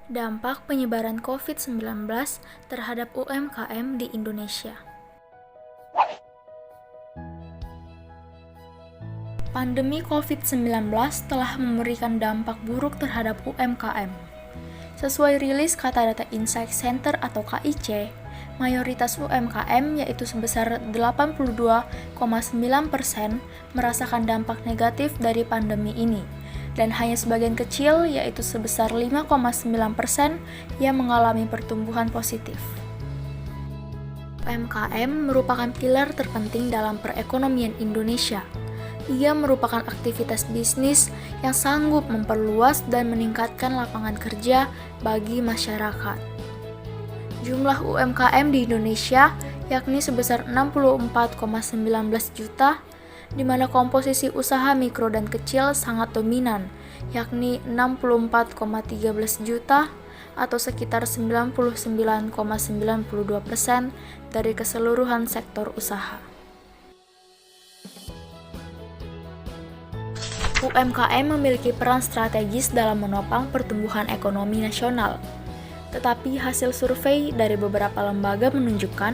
Dampak penyebaran COVID-19 terhadap UMKM di Indonesia. Pandemi COVID-19 telah memberikan dampak buruk terhadap UMKM. Sesuai rilis Kata Data Insight Center atau KIC, mayoritas UMKM yaitu sebesar 82,9% merasakan dampak negatif dari pandemi ini, dan hanya sebagian kecil yaitu sebesar 5,9% yang mengalami pertumbuhan positif. UMKM merupakan pilar terpenting dalam perekonomian Indonesia. Ia merupakan aktivitas bisnis yang sanggup memperluas dan meningkatkan lapangan kerja bagi masyarakat. Jumlah UMKM di Indonesia yakni sebesar 64,19 juta, di mana komposisi usaha mikro dan kecil sangat dominan, yakni 64,13 juta atau sekitar 99,92% dari keseluruhan sektor usaha. UMKM memiliki peran strategis dalam menopang pertumbuhan ekonomi nasional. Tetapi hasil survei dari beberapa lembaga menunjukkan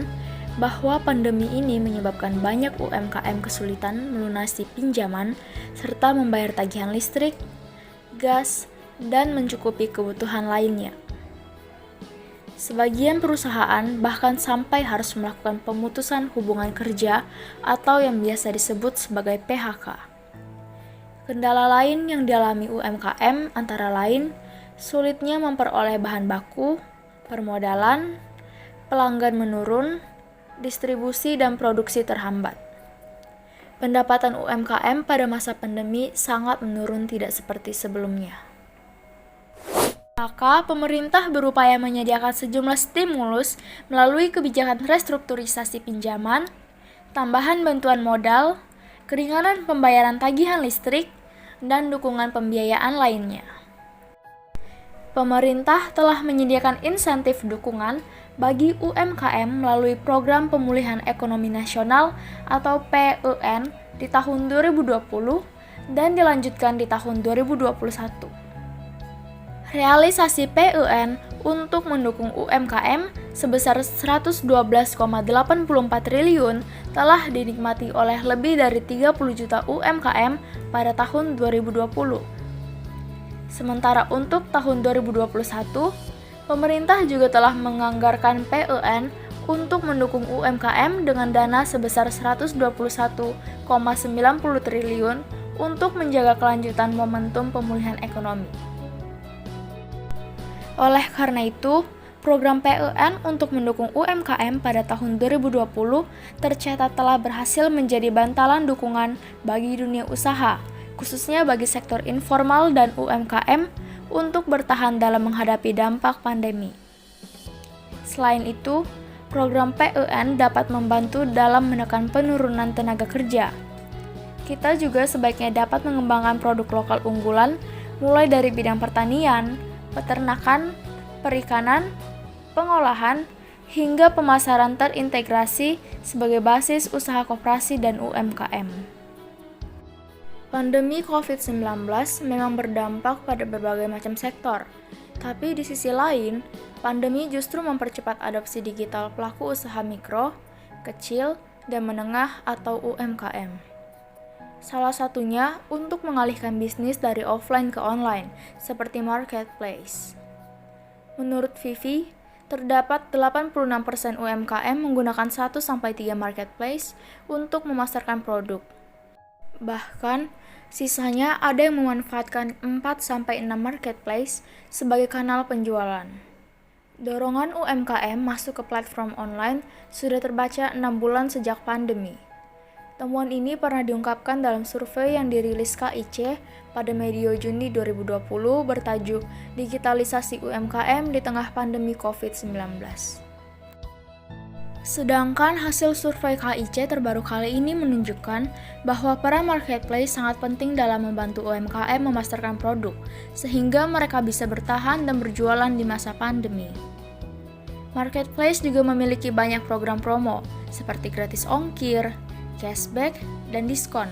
bahwa pandemi ini menyebabkan banyak UMKM kesulitan melunasi pinjaman serta membayar tagihan listrik, gas, dan mencukupi kebutuhan lainnya. Sebagian perusahaan bahkan sampai harus melakukan pemutusan hubungan kerja atau yang biasa disebut sebagai PHK. Kendala lain yang dialami UMKM antara lain sulitnya memperoleh bahan baku, permodalan, pelanggan menurun, distribusi dan produksi terhambat. Pendapatan UMKM pada masa pandemi sangat menurun tidak seperti sebelumnya. Maka pemerintah berupaya menyediakan sejumlah stimulus melalui kebijakan restrukturisasi pinjaman, tambahan bantuan modal, keringanan pembayaran tagihan listrik, dan dukungan pembiayaan lainnya. Pemerintah telah menyediakan insentif dukungan bagi UMKM melalui Program Pemulihan Ekonomi Nasional atau PEN di tahun 2020 dan dilanjutkan di tahun 2021. Realisasi PEN untuk mendukung UMKM sebesar 112,84 triliun telah dinikmati oleh lebih dari 30 juta UMKM pada tahun 2020. Sementara untuk tahun 2021, pemerintah juga telah menganggarkan PEN untuk mendukung UMKM dengan dana sebesar 121,90 triliun untuk menjaga kelanjutan momentum pemulihan ekonomi. Oleh karena itu, program PEN untuk mendukung UMKM pada tahun 2020 tercatat telah berhasil menjadi bantalan dukungan bagi dunia usaha, khususnya bagi sektor informal dan UMKM untuk bertahan dalam menghadapi dampak pandemi. Selain itu, program PEN dapat membantu dalam menekan penurunan tenaga kerja. Kita juga sebaiknya dapat mengembangkan produk lokal unggulan mulai dari bidang pertanian, peternakan, perikanan, pengolahan, hingga pemasaran terintegrasi sebagai basis usaha koperasi dan UMKM. Pandemi COVID-19 memang berdampak pada berbagai macam sektor, tapi di sisi lain, pandemi justru mempercepat adopsi digital pelaku usaha mikro, kecil, dan menengah atau UMKM. Salah satunya untuk mengalihkan bisnis dari offline ke online, seperti marketplace. Menurut Vivi, terdapat 86% UMKM menggunakan 1-3 marketplace untuk memasarkan produk. Bahkan, sisanya ada yang memanfaatkan 4-6 marketplace sebagai kanal penjualan. Dorongan UMKM masuk ke platform online sudah terbaca 6 bulan sejak pandemi. Temuan ini pernah diungkapkan dalam survei yang dirilis KIC pada medio Juni 2020 bertajuk Digitalisasi UMKM di Tengah Pandemi COVID-19. Sedangkan hasil survei KIC terbaru kali ini menunjukkan bahwa peran marketplace sangat penting dalam membantu UMKM memasarkan produk, sehingga mereka bisa bertahan dan berjualan di masa pandemi. Marketplace juga memiliki banyak program promo, seperti gratis ongkir, cashback, dan diskon,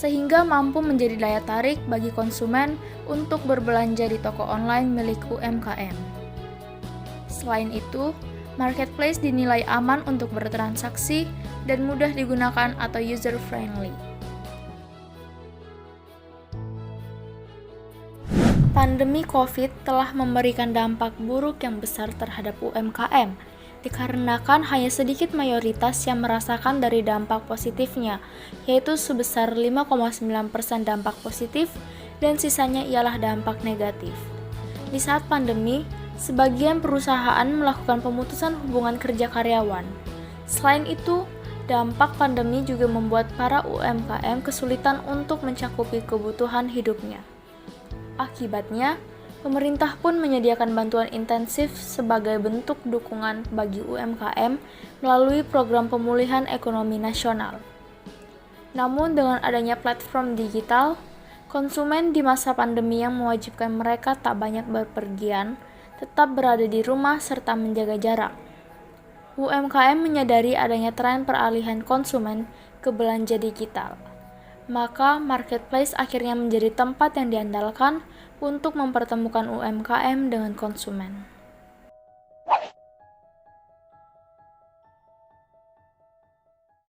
sehingga mampu menjadi daya tarik bagi konsumen untuk berbelanja di toko online milik UMKM. Selain itu, marketplace dinilai aman untuk bertransaksi dan mudah digunakan atau user-friendly. Pandemi COVID telah memberikan dampak buruk yang besar terhadap UMKM, dikarenakan hanya sedikit mayoritas yang merasakan dari dampak positifnya, yaitu sebesar 5,9% dampak positif dan sisanya ialah dampak negatif. Di saat pandemi, sebagian perusahaan melakukan pemutusan hubungan kerja karyawan. Selain itu, dampak pandemi juga membuat para UMKM kesulitan untuk mencakupi kebutuhan hidupnya. Akibatnya, pemerintah pun menyediakan bantuan intensif sebagai bentuk dukungan bagi UMKM melalui program pemulihan ekonomi nasional. Namun dengan adanya platform digital, konsumen di masa pandemi yang mewajibkan mereka tak banyak berpergian, tetap berada di rumah serta menjaga jarak. UMKM menyadari adanya tren peralihan konsumen ke belanja digital. Maka marketplace akhirnya menjadi tempat yang diandalkan untuk mempertemukan UMKM dengan konsumen.